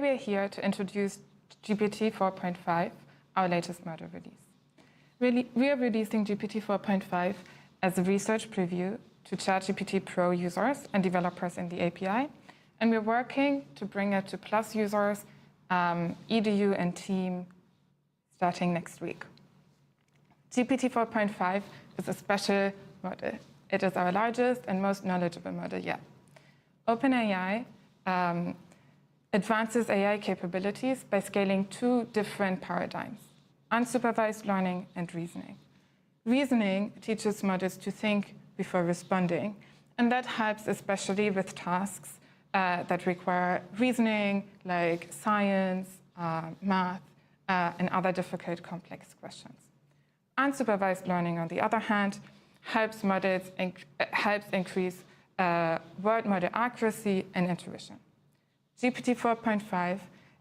we are here to introduce GPT-4.5, our latest model release. We are releasing GPT-4.5 as a research preview to ChatGPT Pro users and developers in the API, and we're working to bring it to Plus users, EDU and team starting next week. GPT-4.5 is a special model. It is our largest and most knowledgeable model yet. OpenAI advances AI capabilities by scaling two different paradigms: unsupervised learning and reasoning. Reasoning teaches models to think before responding, and that helps especially with tasks that require reasoning, like science, math, and other difficult, complex questions. Unsupervised learning, on the other hand, helps increase word model accuracy and intuition. GPT-4.5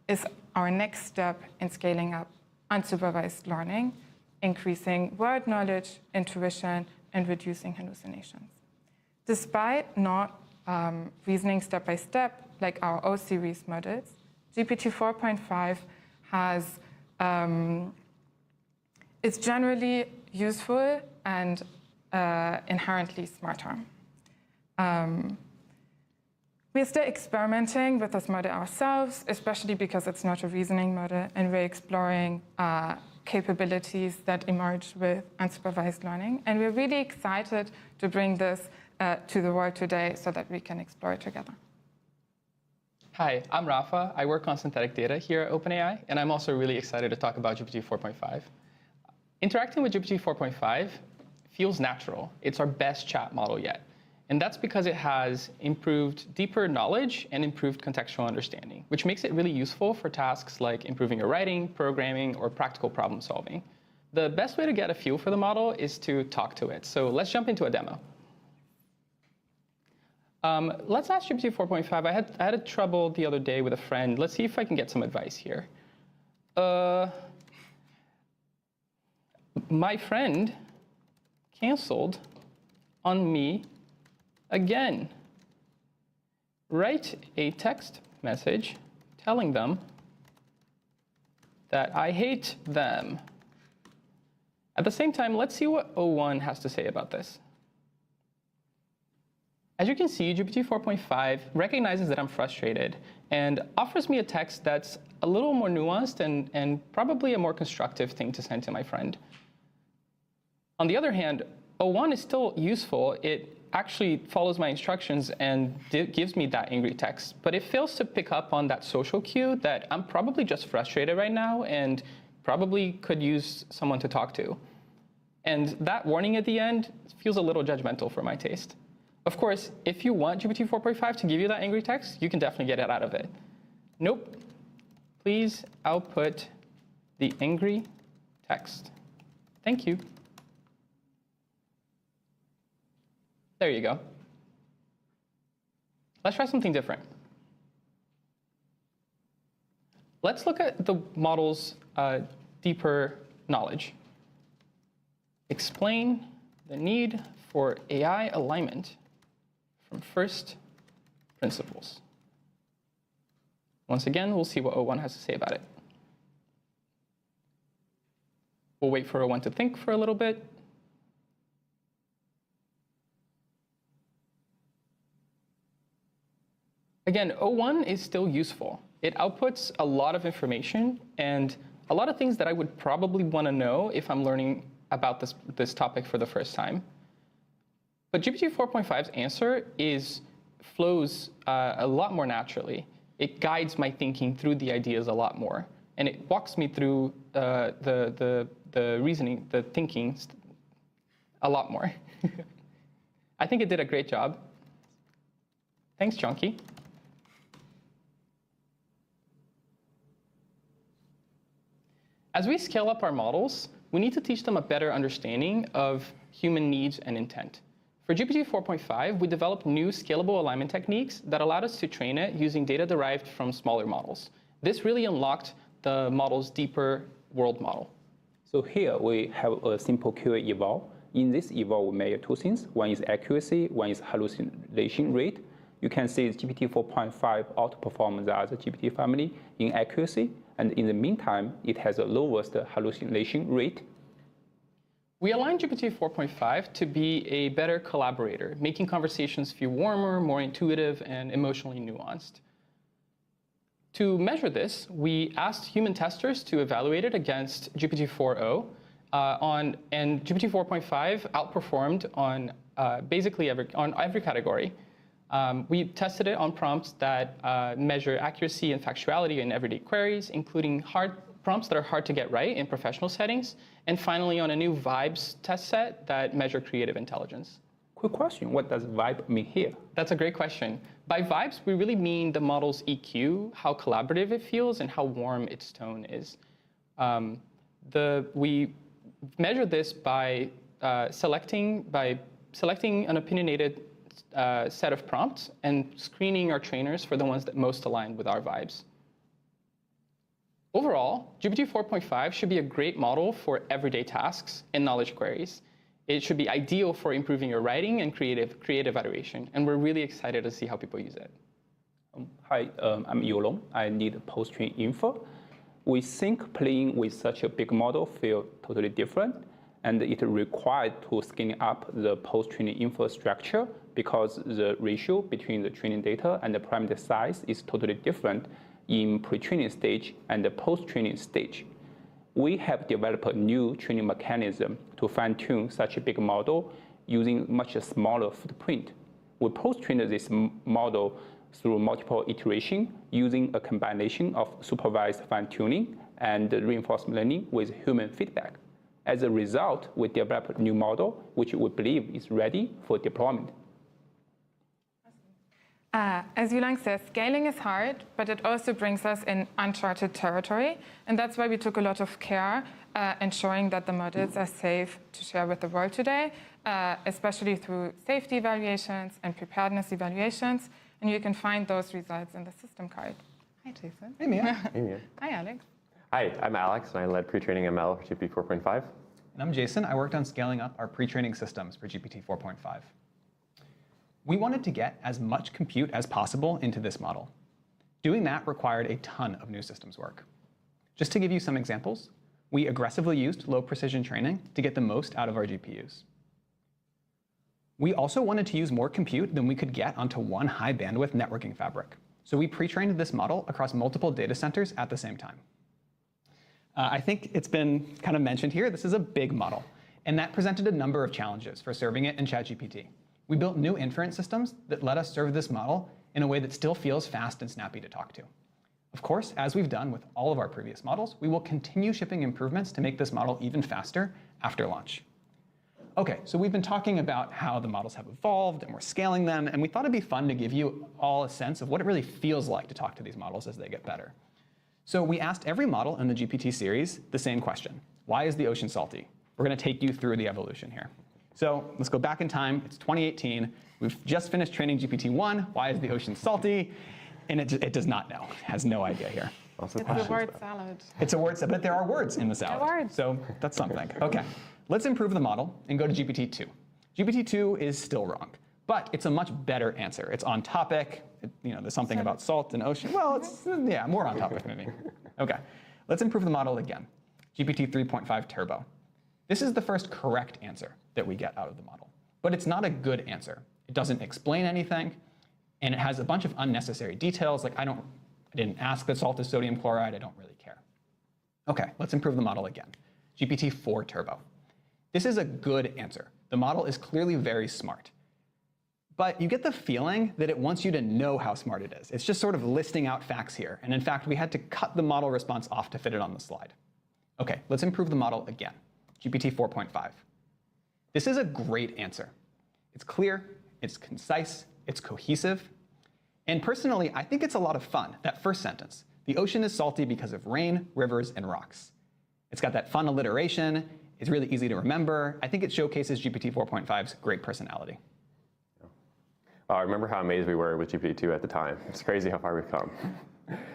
is our next step in scaling up unsupervised learning, increasing word knowledge, intuition, and reducing hallucinations. Despite not reasoning step by step like our O-series models, GPT-4.5 is generally useful and inherently smarter. We're still experimenting with this model ourselves, especially because it's not a reasoning model, and we're exploring capabilities that emerge with unsupervised learning. And we're really excited to bring this to the world today so that we can explore it together. Hi, I'm Rapha. I work on synthetic data here at OpenAI, and I'm also really excited to talk about GPT 4.5. Interacting with GPT 4.5 feels natural. It's our best chat model yet. And that's because it has improved deeper knowledge and improved contextual understanding, which makes it really useful for tasks like improving your writing, programming, or practical problem solving. The best way to get a feel for the model is to talk to it. So let's jump into a demo. Let's ask GPT 4.5. I had trouble the other day with a friend. Let's see if I can get some advice here. My friend canceled on me again. Write a text message telling them that I hate them. At the same time, let's see what O1 has to say about this. As you can see, GPT 4.5 recognizes that I'm frustrated and offers me a text that's a little more nuanced and probably a more constructive thing to send to my friend. On the other hand, O1 is still useful. It actually follows my instructions and gives me that angry text, but it fails to pick up on that social cue that I'm probably just frustrated right now and probably could use someone to talk to. And that warning at the end feels a little judgmental for my taste. Of course, if you want GPT 4.5 to give you that angry text, you can definitely get it out of it. Nope. Please output the angry text. Thank you. There you go. Let's try something different. Let's look at the model's deeper knowledge. Explain the need for AI alignment from first principles. Once again, we'll see what O1 has to say about it. We'll wait for O1 to think for a little bit. Again, O1 is still useful. It outputs a lot of information and a lot of things that I would probably want to know if I'm learning about this topic for the first time. But GPT 4.5's answer flows a lot more naturally. It guides my thinking through the ideas a lot more. And it walks me through the reasoning, the thinking a lot more. I think it did a great job. Thanks, Chunky. As we scale up our models, we need to teach them a better understanding of human needs and intent. For GPT 4.5, we developed new scalable alignment techniques that allowed us to train it using data derived from smaller models. This really unlocked the model's deeper world model. So here we have a simple QA eval. In this eval, we measure two things. One is accuracy, one is hallucination rate. you can see GPT 4.5 outperforms the other GPT family in accuracy, and in the meantime, it has the lowest hallucination rate. We aligned GPT 4.5 to be a better collaborator, making conversations feel warmer, more intuitive, and emotionally nuanced. To measure this, we asked human testers to evaluate it against GPT 4.0, and GPT 4.5 outperformed on basically every category. We tested it on prompts that measure accuracy and factuality in everyday queries, including prompts that are hard to get right in professional settings, and finally on a new vibes test set that measure creative intelligence. Quick question, what does vibe mean here? That's a great question. By vibes, we really mean the model's EQ, how collaborative it feels, and how warm its tone is. We measure this by selecting an opinionated set of prompts and screening our trainers for the ones that most align with our vibes. Overall, GPT 4.5 should be a great model for everyday tasks and knowledge queries. It should be ideal for improving your writing and creative iteration, and we're really excited to see how people use it. Hi, I'm Youlong. I need post-train info. We think playing with such a big model feels totally different, and it required to scaling up the post-training infrastructure because the ratio between the training data and the parameter size is totally different in pre-training stage and the post-training stage. We have developed a new training mechanism to fine-tune such a big model using much smaller footprint. We post-trained this model through multiple iterations using a combination of supervised fine-tuning and reinforcement learning with human feedback. As a result, we developed a new model which we believe is ready for deployment. As Youlong says, scaling is hard, but it also brings us in uncharted territory. And that's why we took a lot of care ensuring that the models are safe to share with the world today, especially through safety evaluations and preparedness evaluations. And you can find those results in the system card. Hi, Jason. Hey, Mia. Hey, Mia. Hi, Alex. Hi, I'm Alex, and I led pre-training ML for GPT 4.5. And I'm Jason. I worked on scaling up our pre-training systems for GPT 4.5. We wanted to get as much compute as possible into this model. Doing that required a ton of new systems work. Just to give you some examples, we aggressively used low precision training to get the most out of our GPUs. We also wanted to use more compute than we could get onto one high bandwidth networking fabric. So we pre-trained this model across multiple data centers at the same time. I think it's been kind of mentioned here, this is a big model, and that presented a number of challenges for serving it in ChatGPT. We built new inference systems that let us serve this model in a way that still feels fast and snappy to talk to. Of course, as we've done with all of our previous models, we will continue shipping improvements to make this model even faster after launch. Okay, so we've been talking about how the models have evolved and we're scaling them, and we thought it'd be fun to give you all a sense of what it really feels like to talk to these models as they get better. So we asked every model in the GPT series the same question. Why is the ocean salty? We're going to take you through the evolution here. So let's go back in time. It's 2018. We've just finished training GPT-1. Why is the ocean salty? And it does not know. It has no idea here. It's a word salad. It's a word salad, but there are words in the salad. There are words. So that's something. OK, let's improve the model and go to GPT-2. GPT-2 is still wrong, but it's a much better answer. It's on topic. There's something about salt and ocean. Well, it's more on topic maybe. OK, let's improve the model again. GPT 3.5 Turbo. This is the first correct answer that we get out of the model. But it's not a good answer. It doesn't explain anything, and it has a bunch of unnecessary details, like I didn't ask that salt is sodium chloride, I don't really care. OK, let's improve the model again. GPT-4 Turbo. This is a good answer. The model is clearly very smart. But you get the feeling that it wants you to know how smart it is. It's just sort of listing out facts here. And in fact, we had to cut the model response off to fit it on the slide. OK, let's improve the model again. GPT 4.5. This is a great answer. It's clear, it's concise, it's cohesive. And personally, I think it's a lot of fun, that first sentence. The ocean is salty because of rain, rivers, and rocks. It's got that fun alliteration. It's really easy to remember. I think it showcases GPT 4.5's great personality. I remember how amazed we were with GPT-2 at the time. It's crazy how far we've come.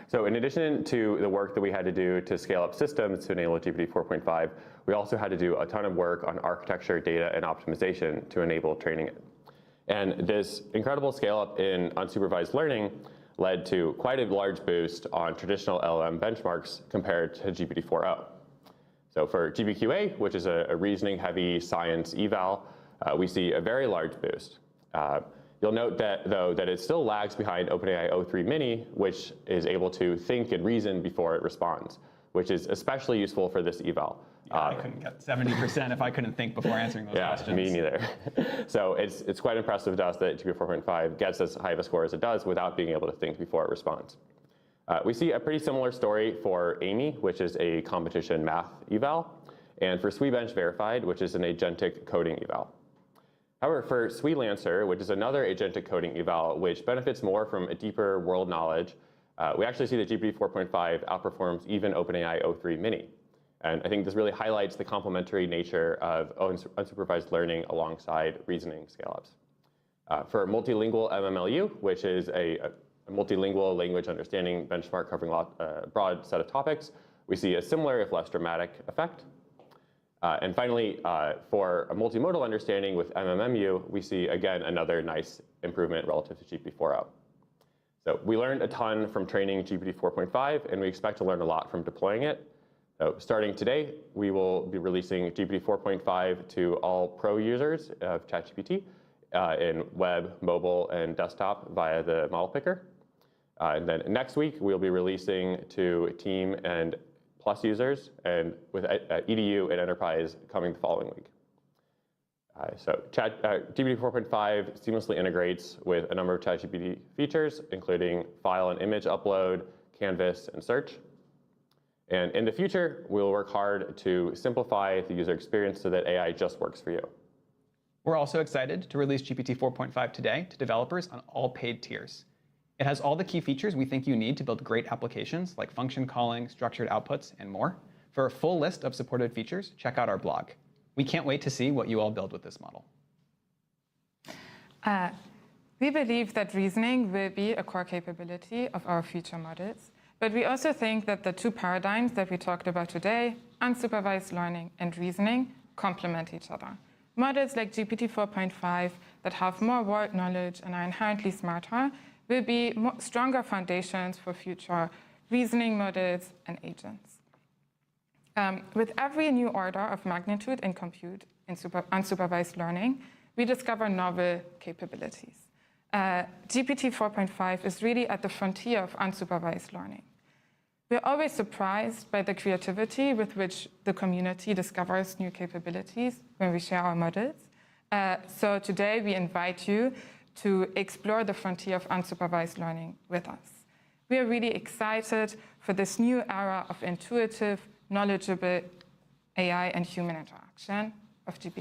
So in addition to the work that we had to do to scale up systems to enable GPT 4.5, we also had to do a ton of work on architecture, data, and optimization to enable training it. And this incredible scale-up in unsupervised learning led to quite a large boost on traditional LLM benchmarks compared to GPT-4.0. So for GPQA, which is a reasoning-heavy science eval, we see a very large boost. You'll note that, though, that it still lags behind OpenAI O3 Mini, which is able to think and reason before it responds, which is especially useful for this eval. Yeah, I couldn't get 70% if I couldn't think before answering those questions. Yeah, me neither. So it's quite impressive to us that GPT-4.5 gets as high of a score as it does without being able to think before it responds. We see a pretty similar story for Amy, which is a competition math eval, and for SWE-bench Verified, which is an agentic coding eval. However, for SWE-Lancer, which is another agentic coding eval, which benefits more from a deeper world knowledge, we actually see that GPT-4.5 outperforms even OpenAI O3 Mini. And I think this really highlights the complementary nature of unsupervised learning alongside reasoning scale-ups. For multilingual MMLU, which is a multilingual language understanding benchmark covering a broad set of topics, we see a similar, if less dramatic, effect. And finally, for a multimodal understanding with MMMU, we see, again, another nice improvement relative to GPT-4.0. So we learned a ton from training GPT-4.5, and we expect to learn a lot from deploying it. So starting today, we will be releasing GPT-4.5 to all pro users of ChatGPT in web, mobile, and desktop via the model picker. And then next week, we'll be releasing to team and plus users, and with EDU and enterprise coming the following week. So GPT 4.5 seamlessly integrates with a number of ChatGPT features, including file and image upload, canvas, and search. And in the future, we'll work hard to simplify the user experience so that AI just works for you. We're also excited to release GPT 4.5 today to developers on all paid tiers. It has all the key features we think you need to build great applications like function calling, structured outputs, and more. For a full list of supported features, check out our blog. We can't wait to see what you all build with this model. We believe that reasoning will be a core capability of our future models, but we also think that the two paradigms that we talked about today, unsupervised learning and reasoning, complement each other. Models like GPT 4.5 that have more world knowledge and are inherently smarter will be stronger foundations for future reasoning models and agents. With every new order of magnitude in compute in unsupervised learning, we discover novel capabilities. GPT 4.5 is really at the frontier of unsupervised learning. We're always surprised by the creativity with which the community discovers new capabilities when we share our models. So today we invite you to explore the frontier of unsupervised learning with us. We are really excited for this new era of intuitive, knowledgeable AI and human interaction of GPT.